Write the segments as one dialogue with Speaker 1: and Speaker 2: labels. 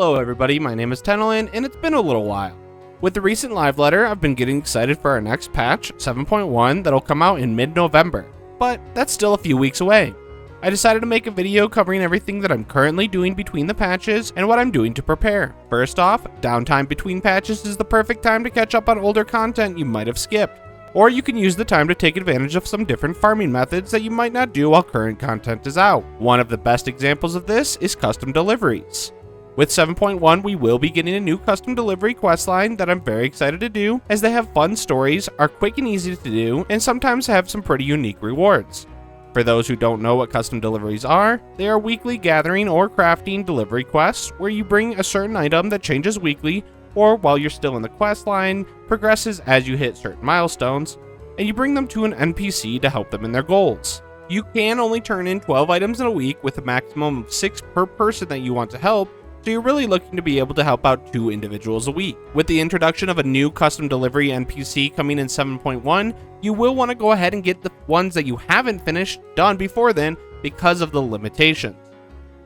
Speaker 1: Hello everybody, my name is Tenolin, and it's been a little while. With the recent live letter, I've been getting excited for our next patch, 7.1, that'll come out in mid-November, but that's still a few weeks away. I decided to make a video covering everything that I'm currently doing between the patches and what I'm doing to prepare. First off, downtime between patches is the perfect time to catch up on older content you might have skipped, or you can use the time to take advantage of some different farming methods that you might not do while current content is out. One of the best examples of this is custom deliveries. With 7.1, we will be getting a new custom delivery questline that I'm very excited to do, as they have fun stories, are quick and easy to do, and sometimes have some pretty unique rewards. For those who don't know what custom deliveries are, they are weekly gathering or crafting delivery quests where you bring a certain item that changes weekly, or while you're still in the quest line, progresses as you hit certain milestones, and you bring them to an NPC to help them in their goals. You can only turn in 12 items in a week with a maximum of 6 per person that you want to help, so you're really looking to be able to help out 2 individuals a week. With the introduction of a new custom delivery NPC coming in 7.1, you will want to go ahead and get the ones that you haven't finished done before then because of the limitations.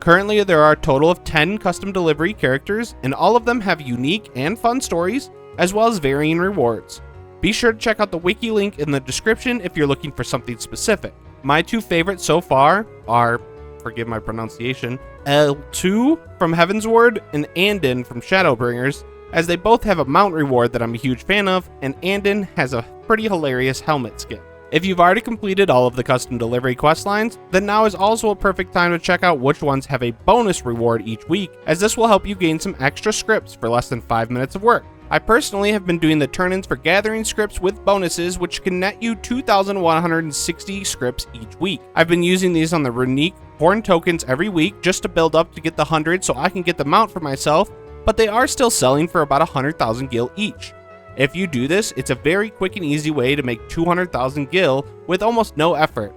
Speaker 1: Currently, there are a total of 10 custom delivery characters, and all of them have unique and fun stories, as well as varying rewards. Be sure to check out the wiki link in the description if you're looking for something specific. My 2 favorites so far are, forgive my pronunciation, L2 from Heavensward and Andon from Shadowbringers, as they both have a mount reward that I'm a huge fan of, and Andon has a pretty hilarious helmet skin. If you've already completed all of the custom delivery questlines, then now is also a perfect time to check out which ones have a bonus reward each week, as this will help you gain some extra scripts for less than 5 minutes of work. I personally have been doing the turn-ins for gathering scripts with bonuses, which can net you 2,160 scripts each week. I've been using these on the unique horn tokens every week just to build up to get the 100 so I can get the mount for myself, but they are still selling for about 100,000 gil each. If you do this, it's a very quick and easy way to make 200,000 gil with almost no effort.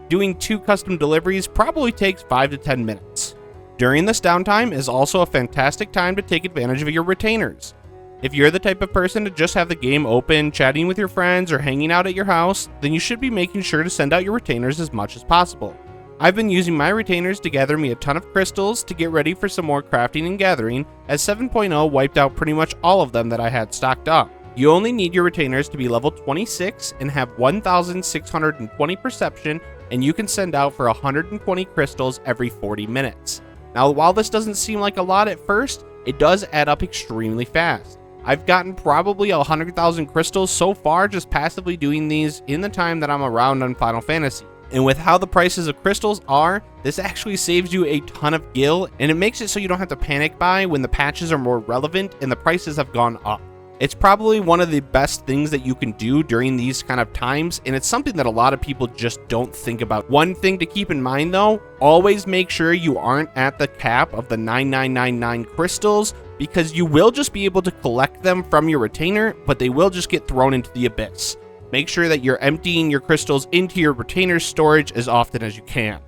Speaker 1: Doing 2 custom deliveries probably takes 5 to 10 minutes. During this downtime is also a fantastic time to take advantage of your retainers. If you're the type of person to just have the game open, chatting with your friends, or hanging out at your house, then you should be making sure to send out your retainers as much as possible. I've been using my retainers to gather me a ton of crystals to get ready for some more crafting and gathering, as 7.0 wiped out pretty much all of them that I had stocked up. You only need your retainers to be level 26 and have 1,620 perception, and you can send out for 120 crystals every 40 minutes. Now, while this doesn't seem like a lot at first, it does add up extremely fast. I've gotten probably 100,000 crystals so far just passively doing these in the time that I'm around on Final Fantasy. And with how the prices of crystals are, this actually saves you a ton of gil, and it makes it so you don't have to panic buy when the patches are more relevant and the prices have gone up. It's probably one of the best things that you can do during these kind of times, and it's something that a lot of people just don't think about. One thing to keep in mind though, always make sure you aren't at the cap of the 9999 crystals, because you will just be able to collect them from your retainer, but they will just get thrown into the abyss. Make sure that you're emptying your crystals into your retainer storage as often as you can.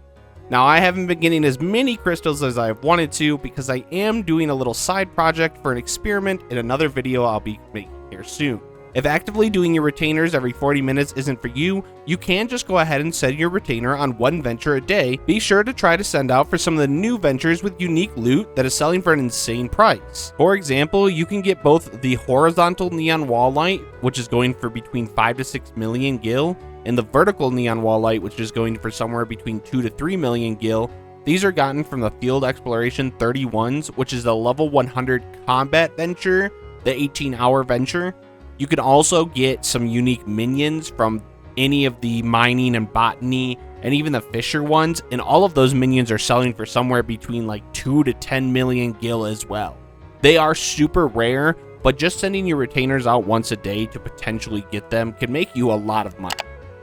Speaker 1: Now, I haven't been getting as many crystals as I've wanted to because I am doing a little side project for an experiment in another video I'll be making here soon. If actively doing your retainers every 40 minutes isn't for you, you can just go ahead and send your retainer on 1 venture a day. Be sure to try to send out for some of the new ventures with unique loot that is selling for an insane price. For example, you can get both the horizontal neon wall light, which is going for between 5 to 6 million gil, and the vertical neon wall light, which is going for somewhere between 2 to 3 million gil. These are gotten from the Field Exploration 31s, which is the level 100 combat venture, the 18-hour venture. You can also get some unique minions from any of the mining and botany and even the fisher ones, and all of those minions are selling for somewhere between like 2 to 10 million gil as well. They are super rare, but just sending your retainers out once a day to potentially get them can make you a lot of money.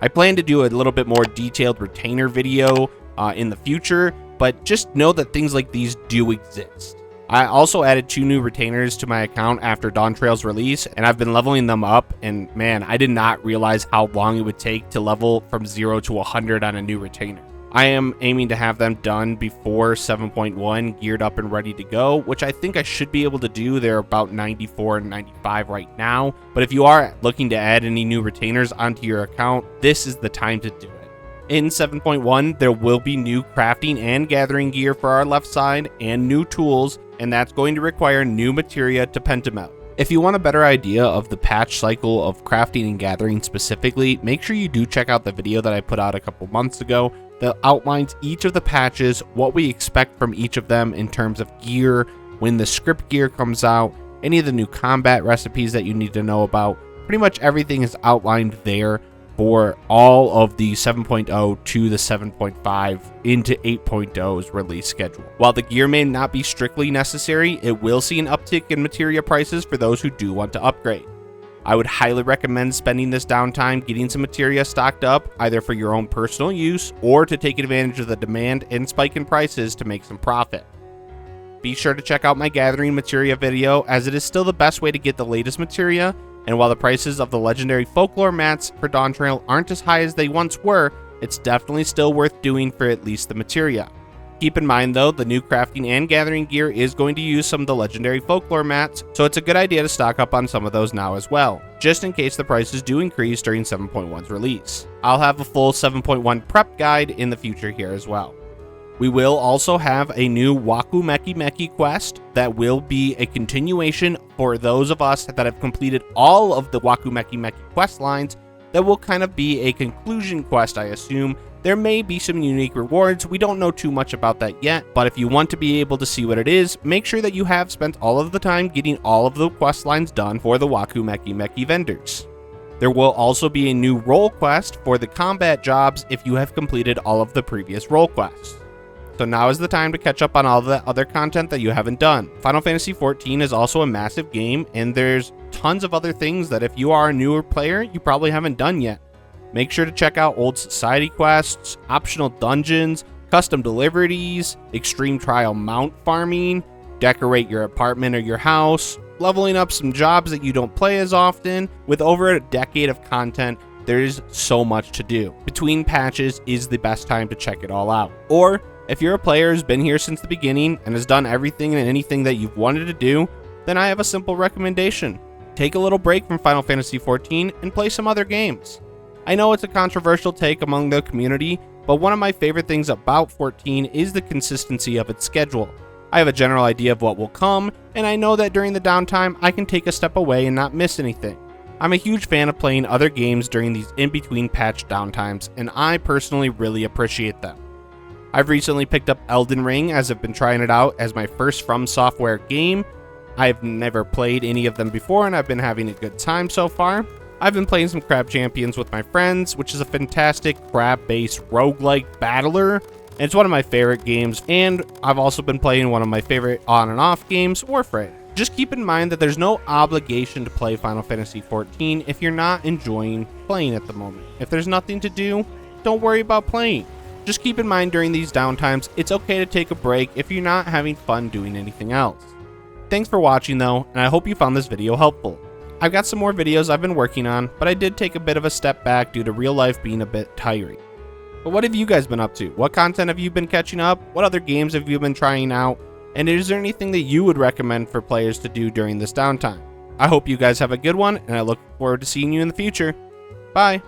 Speaker 1: I plan to do a little bit more detailed retainer video in the future, but just know that things like these do exist. I also added 2 new retainers to my account after Dawntrail's release, and I've been leveling them up, and man, I did not realize how long it would take to level from 0 to 100 on a new retainer. I am aiming to have them done before 7.1, geared up and ready to go, which I think I should be able to do. They're about 94 and 95 right now, but if you are looking to add any new retainers onto your account, this is the time to do it. In 7.1, there will be new crafting and gathering gear for our left side and new tools, and that's going to require new materia to pentamelt. If you want a better idea of the patch cycle of crafting and gathering specifically, make sure you do check out the video that I put out a couple months ago that outlines each of the patches, what we expect from each of them in terms of gear, when the script gear comes out, any of the new combat recipes that you need to know about. Pretty much everything is outlined there for all of the 7.0 to the 7.5 into 8.0's release schedule. While the gear may not be strictly necessary, it will see an uptick in materia prices for those who do want to upgrade. I would highly recommend spending this downtime getting some materia stocked up, either for your own personal use or to take advantage of the demand and spike in prices to make some profit. Be sure to check out my gathering materia video, as it is still the best way to get the latest materia. And while the prices of the legendary folklore mats for Dawntrail aren't as high as they once were, it's definitely still worth doing for at least the materia. Keep in mind though, the new crafting and gathering gear is going to use some of the legendary folklore mats, so it's a good idea to stock up on some of those now as well, just in case the prices do increase during 7.1's release. I'll have a full 7.1 prep guide in the future here as well. We will also have a new Waku Meki Meki quest that will be a continuation for those of us that have completed all of the Waku Meki Meki quest lines. That will kind of be a conclusion quest, I assume. There may be some unique rewards, we don't know too much about that yet, but if you want to be able to see what it is, make sure that you have spent all of the time getting all of the quest lines done for the Waku Meki Meki vendors. There will also be a new role quest for the combat jobs if you have completed all of the previous role quests. So now is the time to catch up on all the other content that you haven't done. Final Fantasy XIV is also a massive game, and there's tons of other things that if you are a newer player, you probably haven't done yet. Make sure to check out old society quests, optional dungeons, custom deliveries, extreme trial mount farming, decorate your apartment or your house, leveling up some jobs that you don't play as often. With over a decade of content, there is so much to do. Between patches is the best time to check it all out. Or if you're a player who's been here since the beginning and has done everything and anything that you've wanted to do, then I have a simple recommendation. Take a little break from Final Fantasy XIV and play some other games. I know it's a controversial take among the community, but one of my favorite things about 14 is the consistency of its schedule. I have a general idea of what will come, and I know that during the downtime I can take a step away and not miss anything. I'm a huge fan of playing other games during these in-between patch downtimes, and I personally really appreciate them. I've recently picked up Elden Ring, as I've been trying it out as my first From Software game. I've never played any of them before, and I've been having a good time so far. I've been playing some Crab Champions with my friends, which is a fantastic crab-based roguelike battler, and it's one of my favorite games, and I've also been playing one of my favorite on and off games, Warframe. Just keep in mind that there's no obligation to play Final Fantasy XIV if you're not enjoying playing at the moment. If there's nothing to do, don't worry about playing. Just keep in mind during these downtimes, it's okay to take a break if you're not having fun doing anything else. Thanks for watching though, and I hope you found this video helpful. I've got some more videos I've been working on, but I did take a bit of a step back due to real life being a bit tiring. But what have you guys been up to? What content have you been catching up? What other games have you been trying out? And is there anything that you would recommend for players to do during this downtime? I hope you guys have a good one, and I look forward to seeing you in the future. Bye!